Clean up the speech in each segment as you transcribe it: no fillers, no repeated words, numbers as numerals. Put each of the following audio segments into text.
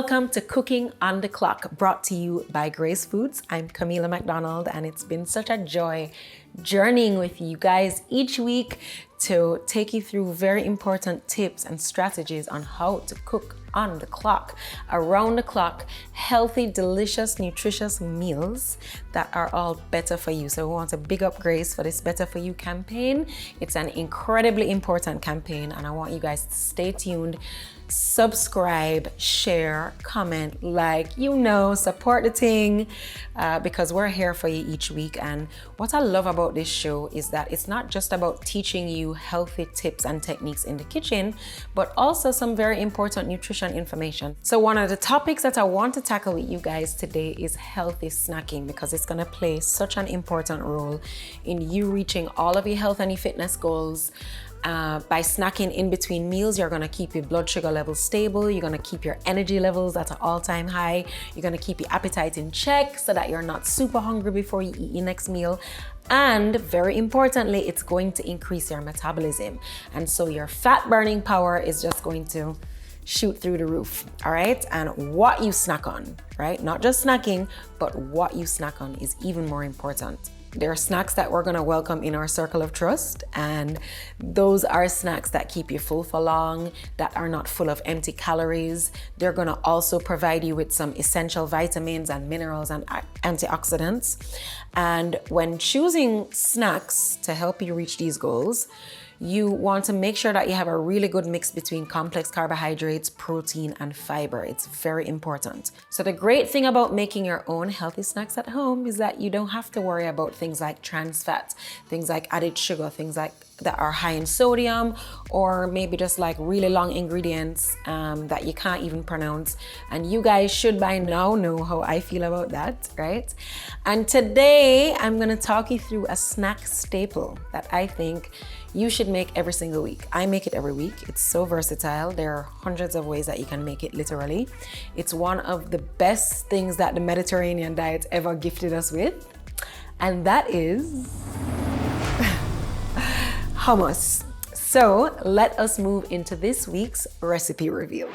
Welcome to Cooking on the Clock, brought to you by Grace Foods. I'm Kamila McDonald, and it's been such a joy journeying with you guys each week to take you through very important tips and strategies on how to cook on the clock, around the clock, healthy, delicious, nutritious meals that are all better for you. So we want to big up Grace for this Better For You campaign. It's an incredibly important campaign, and I want you guys to stay tuned. Subscribe, share, comment, support the thing because we're here for you each week. And what I love about this show is that it's not just about teaching you healthy tips and techniques in the kitchen, but also some very important nutrition information. So one of the topics that I want to tackle with you guys today is healthy snacking, because it's going to play such an important role in you reaching all of your health and your fitness goals. By snacking in between meals, you're gonna keep your blood sugar levels stable, you're gonna keep your energy levels at an all-time high, you're gonna keep your appetite in check so that you're not super hungry before you eat your next meal. And very importantly, it's going to increase your metabolism. And so your fat burning power is just going to shoot through the roof, all right? And what you snack on, right? Not just snacking, but what you snack on is even more important. There are snacks that we're gonna welcome in our circle of trust, and those are snacks that keep you full for long, that are not full of empty calories. They're gonna also provide you with some essential vitamins and minerals and antioxidants. And when choosing snacks to help you reach these goals, you want to make sure that you have a really good mix between complex carbohydrates, protein, and fiber. It's very important. So the great thing about making your own healthy snacks at home is that you don't have to worry about things like trans fat, things like added sugar, things like that are high in sodium, or maybe just like really long ingredients that you can't even pronounce. And you guys should by now know how I feel about that, right? And today I'm gonna talk you through a snack staple that I think you should make every single week. I make it every week. It's so versatile. There are hundreds of ways that you can make it, literally. It's one of the best things that the Mediterranean diet ever gifted us with, and that is hummus. So let us move into this week's recipe review.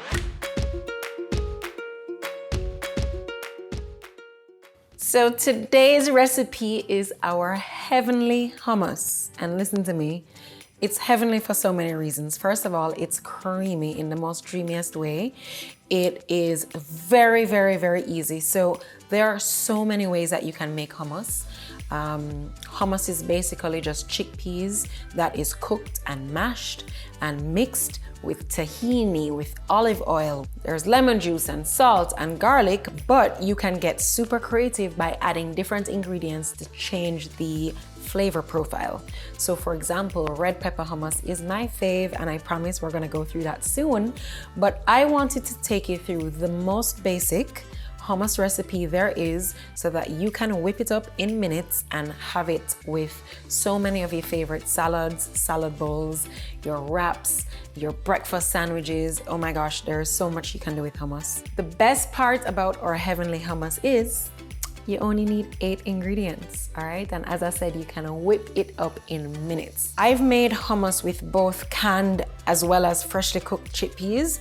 So today's recipe is our heavenly hummus. And listen to me, it's heavenly for so many reasons. First of all, it's creamy in the most dreamiest way. It is very, very, very easy. So there are so many ways that you can make hummus. Hummus is basically just chickpeas that is cooked and mashed and mixed with tahini, with olive oil. There's lemon juice and salt and garlic, but you can get super creative by adding different ingredients to change the flavor profile. So for example, red pepper hummus is my fave, and I promise we're gonna go through that soon. But I wanted to take you through the most basic hummus recipe there is, so that you can whip it up in minutes and have it with so many of your favorite salads, salad bowls, your wraps, your breakfast sandwiches. Oh my gosh, there's so much you can do with hummus. The best part about our heavenly hummus is you only need 8 ingredients, all right? And as I said, you can whip it up in minutes. I've made hummus with both canned as well as freshly cooked chickpeas.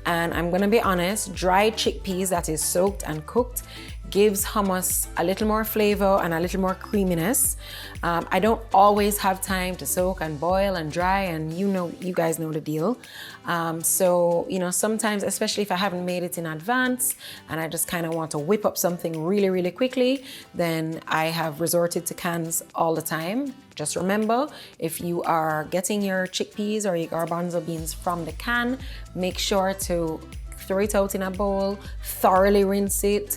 And I'm gonna be honest, dry chickpeas that is soaked and cooked gives hummus a little more flavor and a little more creaminess. I don't always have time to soak and boil and dry, and you guys know the deal. So, sometimes, especially if I haven't made it in advance and I just kind of want to whip up something really, really quickly, then I have resorted to cans all the time. Just remember, if you are getting your chickpeas or your garbanzo beans from the can, make sure to throw it out in a bowl, thoroughly rinse it,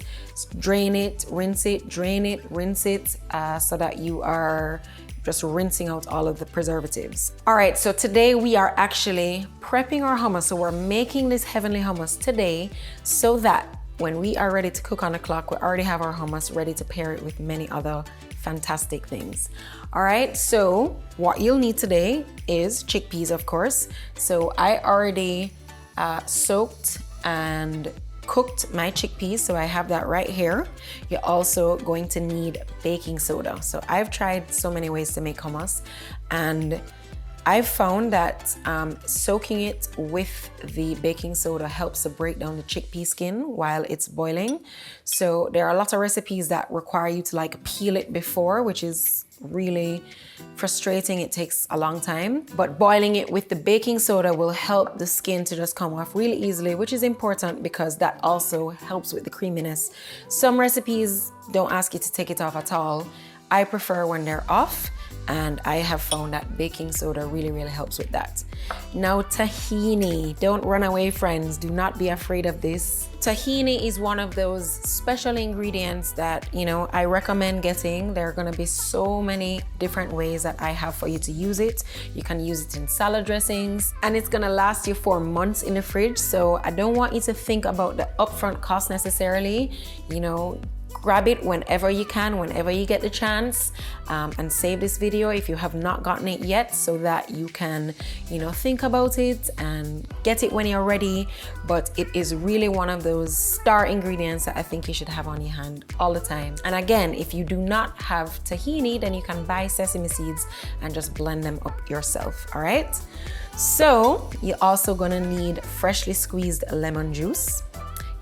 drain it, rinse it, drain it, rinse it, so that you are just rinsing out all of the preservatives. All right, so today we are actually prepping our hummus. So we're making this heavenly hummus today so that when we are ready to cook on the clock, we already have our hummus ready to pair it with many other fantastic things. All right, so what you'll need today is chickpeas, of course. So I already soaked and cooked my chickpeas, so I have that right here. You're also going to need baking soda. So I've tried so many ways to make hummus, and I've found that soaking it with the baking soda helps to break down the chickpea skin while it's boiling. So there are a lot of recipes that require you to like peel it before, which is really frustrating. It takes a long time, but boiling it with the baking soda will help the skin to just come off really easily, which is important because that also helps with the creaminess. Some recipes don't ask you to take it off at all. I prefer when they're off, and I have found that baking soda really, really helps with that. Now, tahini. Don't run away, friends. Do not be afraid of this. Tahini is one of those special ingredients that, you know, I recommend getting. There are gonna be so many different ways that I have for you to use it. You can use it in salad dressings, and it's gonna last you for months in the fridge. So I don't want you to think about the upfront cost necessarily. You know, grab it whenever you can, whenever you get the chance, and save this video if you have not gotten it yet so that you can, you know, think about it and get it when you're ready. But it is really one of those star ingredients that I think you should have on your hand all the time. And again, if you do not have tahini, then you can buy sesame seeds and just blend them up yourself, all right? So you're also gonna need freshly squeezed lemon juice.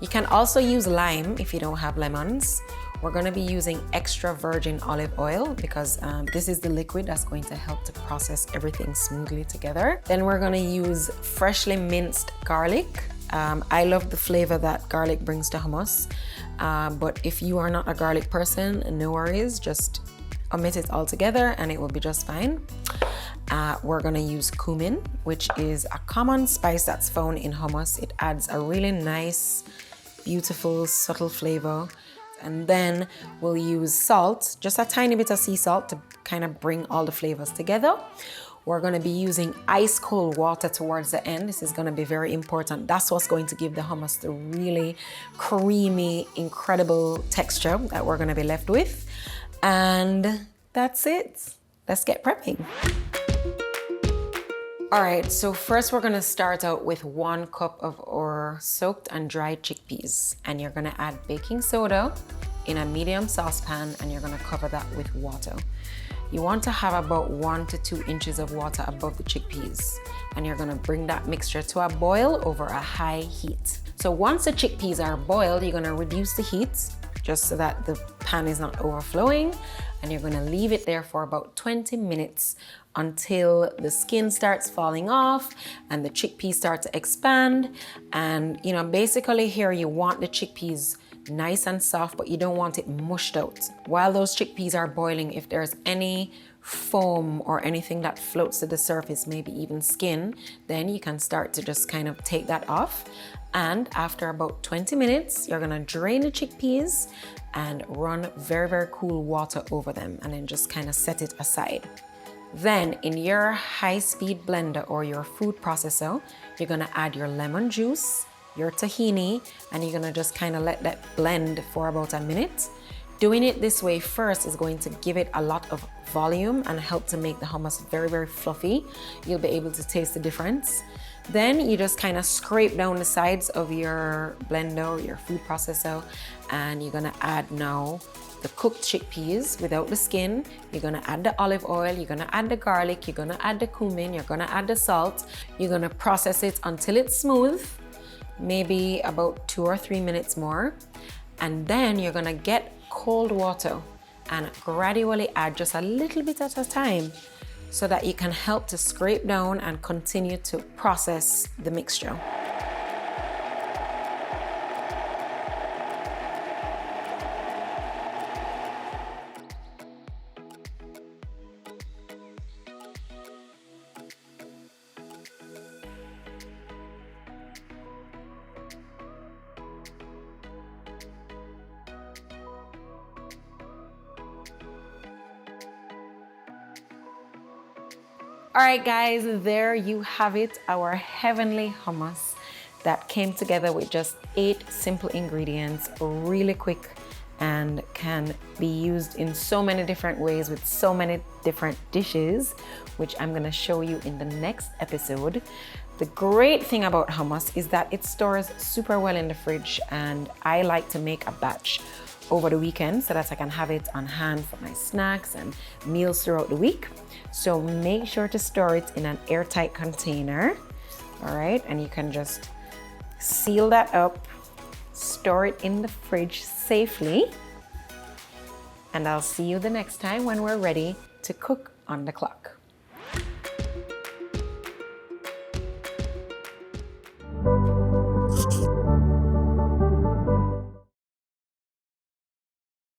You can also use lime if you don't have lemons. We're gonna be using extra virgin olive oil because this is the liquid that's going to help to process everything smoothly together. Then we're gonna use freshly minced garlic. I love the flavor that garlic brings to hummus, but if you are not a garlic person, no worries, just omit it altogether and it will be just fine. We're gonna use cumin, which is a common spice that's found in hummus. It adds a really nice, beautiful, subtle flavor. And then we'll use salt, just a tiny bit of sea salt to kind of bring all the flavors together. We're gonna be using ice cold water towards the end. This is gonna be very important. That's what's going to give the hummus the really creamy, incredible texture that we're gonna be left with. And that's it. Let's get prepping. All right, so first we're gonna start out with 1 cup of our soaked and dried chickpeas. And you're gonna add baking soda in a medium saucepan and you're gonna cover that with water. You want to have about 1 to 2 inches of water above the chickpeas. And you're gonna bring that mixture to a boil over a high heat. So once the chickpeas are boiled, you're gonna reduce the heat just so that the pan is not overflowing. And you're gonna leave it there for about 20 minutes until the skin starts falling off and the chickpeas start to expand. And you know, basically here you want the chickpeas nice and soft, but you don't want it mushed out. While those chickpeas are boiling, if there's any foam or anything that floats to the surface, maybe even skin, then you can start to just kind of take that off. And after about 20 minutes, you're gonna drain the chickpeas and run very, very cool water over them and then just kind of set it aside. Then in your high-speed blender or your food processor, you're gonna add your lemon juice, your tahini, and you're gonna just kind of let that blend for about a minute. Doing it this way first is going to give it a lot of volume and help to make the hummus very, very fluffy. You'll be able to taste the difference. Then you just kind of scrape down the sides of your blender or your food processor, and you're gonna add now the cooked chickpeas without the skin. You're gonna add the olive oil, you're gonna add the garlic, you're gonna add the cumin, you're gonna add the salt. You're gonna process it until it's smooth, maybe about 2 or 3 minutes more. And then you're gonna get cold water and gradually add just a little bit at a time so that you can help to scrape down and continue to process the mixture. All right, guys, there you have it, our heavenly hummus that came together with just 8 simple ingredients, really quick, and can be used in so many different ways with so many different dishes, which I'm gonna show you in the next episode. The great thing about hummus is that it stores super well in the fridge, and I like to make a batch over the weekend so that I can have it on hand for my snacks and meals throughout the week. So make sure to store it in an airtight container. All right, and you can just seal that up, store it in the fridge safely, and I'll see you the next time when we're ready to cook on the clock.